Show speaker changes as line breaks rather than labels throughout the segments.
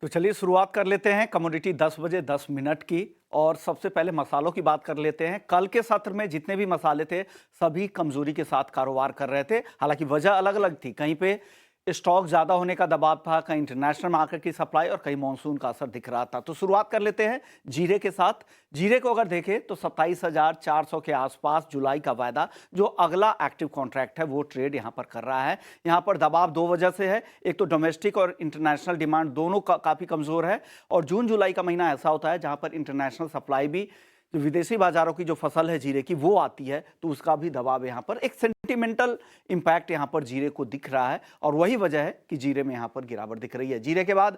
तो चलिए शुरुआत कर लेते हैं कमोडिटी 10 बजे 10 मिनट की। और सबसे पहले मसालों की बात कर लेते हैं। कल के सत्र में जितने भी मसाले थे सभी कमजोरी के साथ कारोबार कर रहे थे। हालांकि वजह अलग अलग थी, कहीं पे स्टॉक ज्यादा होने का दबाव था, कहीं इंटरनेशनल मार्केट की सप्लाई और कहीं मॉनसून का असर दिख रहा था। तो शुरुआत कर लेते हैं जीरे के साथ। जीरे को अगर देखें तो 27,400 के आसपास जुलाई का वायदा जो अगला एक्टिव कॉन्ट्रैक्ट है वो ट्रेड यहां पर कर रहा है। यहां पर दबाव दो वजह से है, एक तो डोमेस्टिक और इंटरनेशनल डिमांड दोनों काफी कमजोर है। और जून जुलाई का महीना ऐसा होता है जहां पर इंटरनेशनल सप्लाई भी, जो विदेशी बाजारों की जो फसल है जीरे की वो आती है, तो उसका भी दबाव यहाँ पर एक सेंटिमेंटल इंपैक्ट यहाँ पर जीरे को दिख रहा है। और वही वजह है कि जीरे में यहाँ पर गिरावट दिख रही है। जीरे के बाद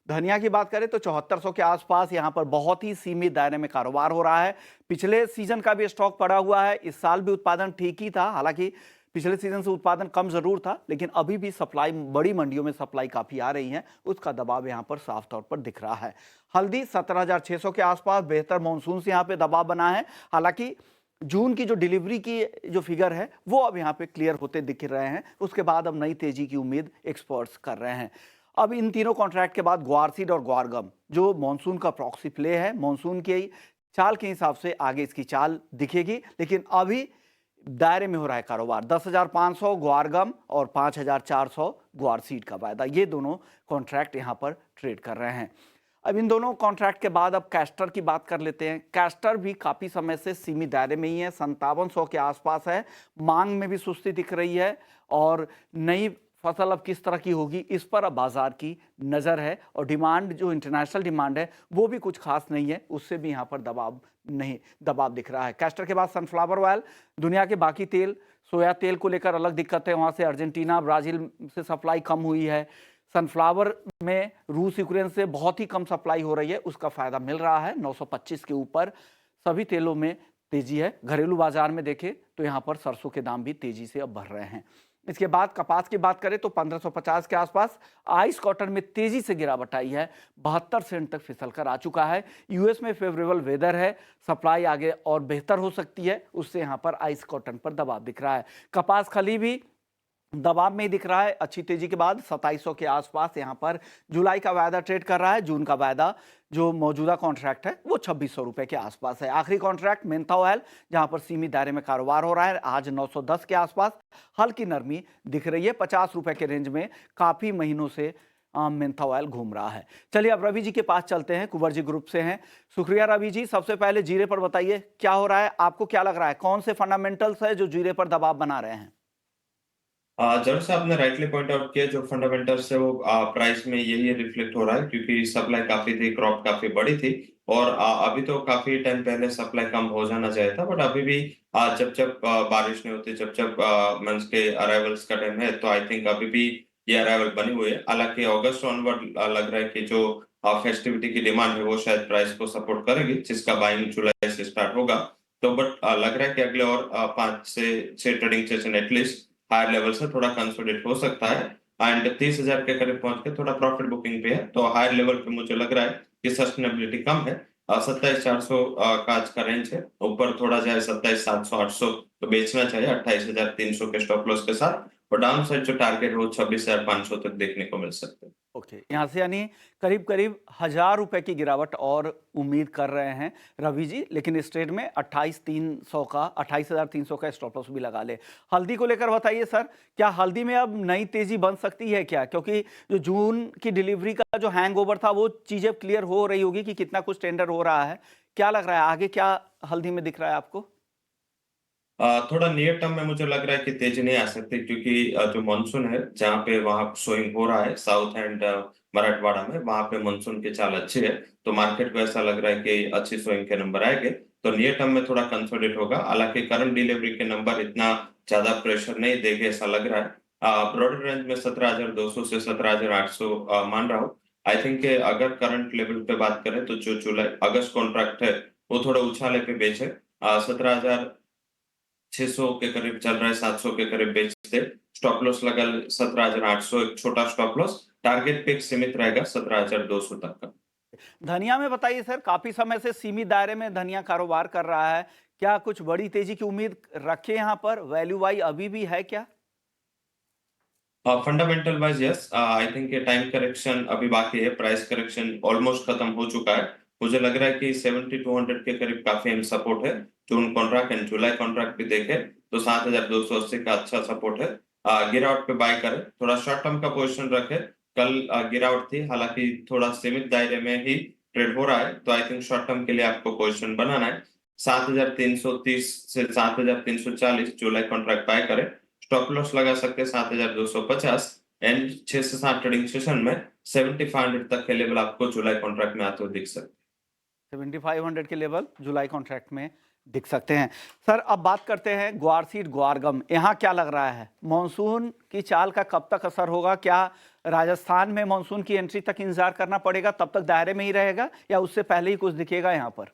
धनिया की बात करें तो 7400 के आसपास यहाँ पर बहुत ही सीमित दायरे में कारोबार हो रहा है। पिछले सीजन का भी स्टॉक पड़ा हुआ है, इस साल भी उत्पादन ठीक ही था। हालांकि पिछले सीजन से उत्पादन कम जरूर था, लेकिन अभी भी सप्लाई, बड़ी मंडियों में सप्लाई काफी आ रही है, उसका दबाव यहाँ पर साफ तौर पर दिख रहा है। हल्दी 17,600 के आसपास, बेहतर मानसून से यहाँ पे दबाव बना है। हालांकि जून की जो डिलीवरी की जो फिगर है वो अब यहाँ पे क्लियर होते दिख रहे हैं। उसके बाद अब नई तेजी की उम्मीद एक्सपर्ट्स कर रहे हैं। अब इन तीनों कॉन्ट्रैक्ट के बाद ग्वारसीड और ग्वारगम जो मानसून का प्रॉक्सी प्ले है, मानसून की चाल के हिसाब से आगे इसकी चाल दिखेगी, लेकिन अभी दायरे में हो रहा है कारोबार। 10,500 ग्वारगम और 5,400 ग्वारसीड का वायदा, ये दोनों कॉन्ट्रैक्ट यहां पर ट्रेड कर रहे हैं। अब इन दोनों कॉन्ट्रैक्ट के बाद अब कैस्टर की बात कर लेते हैं। कैस्टर भी काफी समय से सीमित दायरे में ही है, 5700 के आसपास है। मांग में भी सुस्ती दिख रही है और नई फसल अब किस तरह की होगी इस पर अब बाजार की नजर है। और डिमांड, जो इंटरनेशनल डिमांड है वो भी कुछ खास नहीं है, उससे भी यहाँ पर दबाव दिख रहा है। कैस्टर के बाद सनफ्लावर ऑयल, दुनिया के बाकी तेल, सोया तेल को लेकर अलग दिक्कत है, वहाँ से अर्जेंटीना ब्राजील से सप्लाई कम हुई है। सनफ्लावर में रूस यूक्रेन से बहुत ही कम सप्लाई हो रही है, उसका फायदा मिल रहा है। 925 के ऊपर सभी तेलों में तेजी है। घरेलू बाजार में देखें तो यहाँ पर सरसों के दाम भी तेजी से अब बढ़ रहे हैं। इसके बाद कपास की बात करें तो 1550 के आसपास। आइस कॉटन में तेजी से गिरावट आई है, 72 सेंट तक फिसल कर आ चुका है। यूएस में फेवरेबल वेदर है, सप्लाई आगे और बेहतर हो सकती है, उससे यहाँ पर आइस कॉटन पर दबाव दिख रहा है। कपास खली भी दबाव में ही दिख रहा है, अच्छी तेजी के बाद 2700 के आसपास यहाँ पर जुलाई का वायदा ट्रेड कर रहा है। जून का वायदा जो मौजूदा कॉन्ट्रैक्ट है वो 2600 रुपए के आसपास है। आखिरी कॉन्ट्रैक्ट मेंथा ऑयल, जहां पर सीमित दायरे में कारोबार हो रहा है, आज 910 के आसपास हल्की नरमी दिख रही है। 50 रुपए के रेंज में काफी महीनों से मेंथा ऑयल घूम रहा है। चलिए अब रवि जी के पास चलते हैं, कुंवर जी ग्रुप से हैं। शुक्रिया रवि जी। सबसे पहले जीरे पर बताइए क्या हो रहा है, आपको क्या लग रहा है, कौन से फंडामेंटल्स है जो जीरे पर दबाव बना रहे हैं?
जरूर से आपने राइटली पॉइंट आउट किया, जो फंडामेंटल्स है वो प्राइस में यही रिफ्लेक्ट हो रहा है, क्योंकि सप्लाई काफी थी, क्रॉप काफी बड़ी थी। और अभी तो काफी टाइम पहले सप्लाई कम हो जाना चाहिए था, बट अभी भी जब जब बारिश नहीं होती, जब जब मंथ के अराइवल्स का टाइम है, तो आई थिंक अभी भी ये अराइवल बनी हुई है। हालांकि अगस्त ऑनवर्ड लग रहा है कि जो फेस्टिविटी की डिमांड है वो शायद प्राइस को सपोर्ट करेगी, जिसका बाइंग जुलाई से स्टार्ट होगा। तो बट लग रहा है कि अगले और 5 से 6 trading session at least higher level से थोड़ा कंसोलिडेट हो सकता है। एंड 30,000 के करीब पहुंच के थोड़ा प्रॉफिट बुकिंग पे है, तो हायर लेवल पे मुझे लग रहा है कि सस्टेनेबिलिटी कम है। 27,400 का आज का रेंज है, ऊपर थोड़ा जाए 27,700 800 तो बेचना चाहिए 28,300 के स्टॉप लॉस के साथ। और डाउन साइड जो टारगेट है वो 26,500 तक देखने को मिल सकते हैं।
ओके, यहाँ से यानी करीब करीब 1,000 रुपए की गिरावट और उम्मीद कर रहे हैं रवि जी, लेकिन इस ट्रेड में 28,300 का 28,300 का स्टॉप लॉस भी लगा ले। हल्दी को लेकर बताइए सर, क्या हल्दी में अब नई तेजी बन सकती है क्या? क्योंकि जो जून की डिलीवरी का जो हैंगओवर था वो चीजें क्लियर हो रही होगी कि कितना कुछ टेंडर हो रहा है, क्या लग रहा है आगे क्या हल्दी में दिख रहा है आपको?
थोड़ा नियर टर्म में मुझे लग रहा है कि तेजी नहीं आ सकती, क्योंकि जो मानसून है जहाँ पे वहां सोइंग हो रहा है साउथ एंड मराठवाड़ा में, वहां पे मानसून की चाल अच्छी है। तो मार्केट को ऐसा लग रहा है कि अच्छी सोइंग के नंबर आएंगे, तो नियर टर्म में थोड़ा कंसोलिडेट होगा। हालांकि करंट डिलीवरी के नंबर इतना ज्यादा प्रेशर नहीं देंगे ऐसा लग रहा है। ब्रॉडर रेंज में 17,200 से 17,800 मान रहा हूँ। आई थिंक अगर करंट लेवल पे बात करें तो जो जुलाई अगस्त कॉन्ट्रैक्ट है वो थोड़ा उछाले पे बेचे। 17,600 के करीब चल रहा है, 700 के करीब बेचते। स्टॉप लॉस लगा 17,800, एक छोटा स्टॉप लॉस। टारगेट पे एक सीमित रहेगा 17,200 तक का।
धनिया में बताइए सर, काफी समय से सीमित दायरे में धनिया कारोबार कर रहा है, क्या कुछ बड़ी तेजी की उम्मीद रखे यहाँ पर? वैल्यू वाई अभी भी है क्या?
Fundamental wise yes, I think ये टाइम करेक्शन अभी बाकी है, प्राइस करेक्शन ऑलमोस्ट खत्म हो चुका है। मुझे लग रहा है कि 7200 के करीब काफी अहम सपोर्ट है। जून कॉन्ट्रैक्ट एंड जुलाई कॉन्ट्रैक्ट भी देखे तो 7280 का अच्छा सपोर्ट है। गिरावट पे बाय करें, थोड़ा शॉर्ट टर्म का पोजीशन रखे। कल गिरावट थी, हालांकि थोड़ा सीमित दायरे में ही ट्रेड हो रहा है, तो आई थिंक शॉर्ट टर्म के लिए आपको पोजीशन बनाना है। 7330 से 7340 जुलाई कॉन्ट्रैक्ट बाय करें। स्टॉप लॉस लगा सकते हैं 7250 एंड 6 से 7 ट्रेडिंग सेशन में 7500 तक के लेवल आपको जुलाई कॉन्ट्रैक्ट में आते हुए दिख सकते हैं।
7500 के लेवल जुलाई कॉन्ट्रैक्ट में दिख सकते हैं। सर अब बात करते हैं ग्वार सीड ग्वारगम, यहाँ क्या लग रहा है, मानसून की चाल का कब तक असर होगा? क्या राजस्थान में मानसून की एंट्री तक इंतजार करना पड़ेगा, तब तक दायरे में ही रहेगा, या उससे पहले ही कुछ दिखेगा यहाँ पर?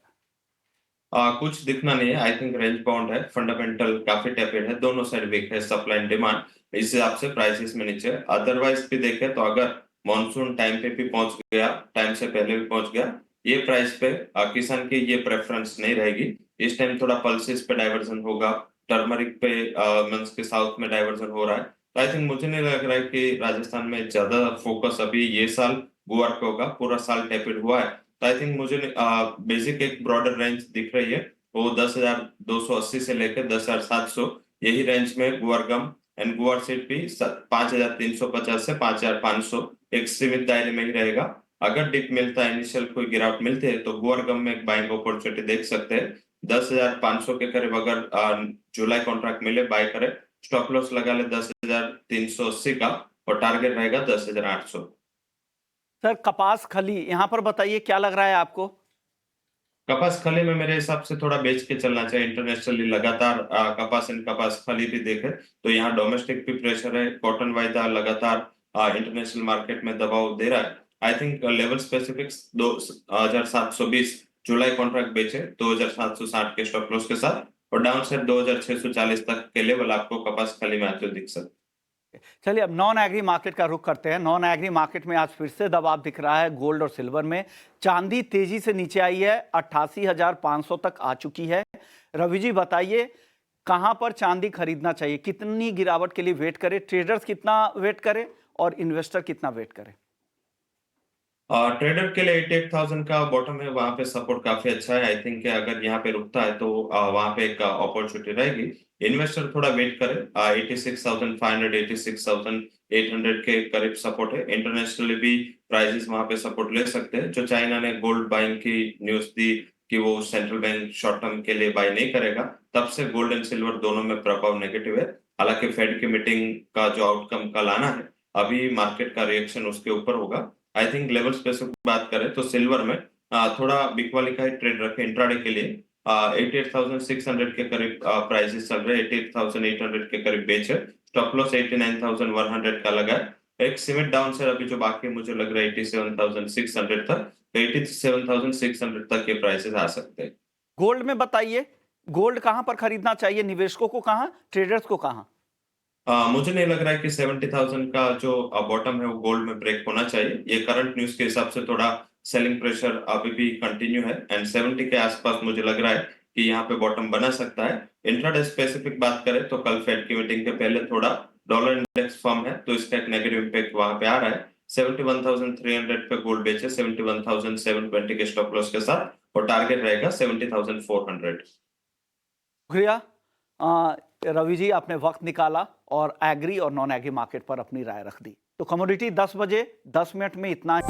कुछ दिखना नहीं है, आई थिंक रेंज बाउंड है, फंडामेंटल काफी टेपेड है, दोनों साइड वीक है, सप्लाई एंड डिमांड इस हिसाब से प्राइसेस में नीचे। अदरवाइज भी देखें तो अगर मॉनसून टाइम पे भी पहुंच गया, टाइम से पहले भी पहुंच गया, ये प्राइस पे किसान की ये प्रेफरेंस नहीं रहेगी। इस टाइम थोड़ा पल्सेस पे डाइवर्जन होगा, टर्मरिक पे मींस के साउथ में डाइवर्जन हो रहा है, तो आई थिंक मुझे नहीं लग रहा है कि राजस्थान में ज्यादा फोकस अभी ये साल गुआर पे होगा, पूरा साल टेपेड हुआ है। तो आई थिंक मुझे बेसिक एक ब्रॉडर रेंज दिख रही है, वो 10,280 से लेकर 10,700, यही रेंज में गुआर गम एंड गुआर सीड भी 5,350 से 5,500 एक सीमित दायरे में ही रहेगा। अगर डिप मिलता है, इनिशियल कोई गिरावट मिलती है, तो गुआर गम में एक बाइंग अपॉर्चुनिटी देख सकते हैं। 10,500 के करीब अगर जुलाई कॉन्ट्रैक्ट मिले, बाय करे, स्टॉप लॉस लगा ले 10,380 का, और टारगेट रहेगा 10,800।
सर कपास खली यहाँ पर बताइए, क्या लग रहा है आपको?
कपास खली में मेरे हिसाब से थोड़ा बेच के चलना चाहिए। इंटरनेशनली लगातार कपास एंड कपास खली भी देखे तो यहाँ डोमेस्टिक भी प्रेशर है, कॉटन वायदा लगातार इंटरनेशनल मार्केट में दबाव दे रहा है। I think level specifics 2720 July contract बेचे 2760 के स्टॉप लॉस के साथ, और डाउन साइड 2640 तक के लेवल आपको कपास खली में आते हुए दिख सकते हैं।
चलिए अब नॉन एग्री मार्केट का रुख करते हैं। नॉन एग्री मार्केट में आज फिर से दबाव दिख रहा है गोल्ड और सिल्वर में। चांदी तेजी से नीचे आई है, 88,500 तक आ चुकी है। रवि जी बताइए, कहां पर चांदी खरीदना चाहिए, कितनी गिरावट के लिए वेट करें, ट्रेडर्स कितना वेट करें और इन्वेस्टर कितना वेट करें?
ट्रेडर के लिए 88,000 का बॉटम है, वहां पे सपोर्ट काफी अच्छा है। आई थिंक अगर यहाँ पे रुकता है तो वहां पे एक अपॉर्चुनिटी रहेगी। इन्वेस्टर थोड़ा वेट करे, 86,500 86,800 के करीब सपोर्ट है। इंटरनेशनली भी प्राइसेस वहां पे सपोर्ट ले सकते हैं। जो चाइना ने गोल्ड बाइंग की न्यूज दी कि वो सेंट्रल बैंक शॉर्ट टर्म के लिए बाय नहीं करेगा, तब से गोल्ड एंड सिल्वर दोनों में प्रभाव नेगेटिव है। हालांकि फेड की मीटिंग का जो आउटकम कल आना है, अभी मार्केट का रिएक्शन उसके ऊपर होगा। आई थिंक लेवल स्पेसिफिक बात करें तो सिल्वर में थोड़ा बिकवाली का ही ट्रेड रखे इंट्राडे के लिए। 88,600 के करीब प्राइसेस चल रहे हैं, 88,800 के करीब बेच है। स्टॉप लॉस 89,100 का लगा है। एक सीमेंट डाउन से अभी जो बाकी है, मुझे लग रहा है 87,600 तक, 87,600 तक के प्राइसेस आ सकते हैं।
गोल्ड में बताइए, गोल्ड कहां पर खरीदना चाहिए, निवेशकों को कहां, ट्रेडर्स को कहां?
मुझे नहीं लग रहा है कि 70,000 का जो बॉटम है वो गोल्ड में ब्रेक होना चाहिए। ये करंट न्यूज के हिसाब से थोड़ा सेलिंग प्रेशर अभी भी कंटिन्यू है, एंड 70 के आसपास मुझे लग रहा है कि यहाँ पे बॉटम बना सकता है। इंट्राडे स्पेसिफिक बात करें तो कल फेड की मीटिंग के पहले थोड़ा डॉलर इंडेक्स फर्म है, तो इसका एक नेगेटिव इम्पैक्ट वहां पे आ रहा है। 71,300 पे गोल्ड बेचे 71,720 के स्टॉप लॉस के साथ, और टारगेट रहेगा 70,400।
शुक्रिया रवि जी, आपने वक्त निकाला और एग्री और नॉन एग्री मार्केट पर अपनी राय रख दी। तो कमोडिटी 10 बजे 10 मिनट में इतना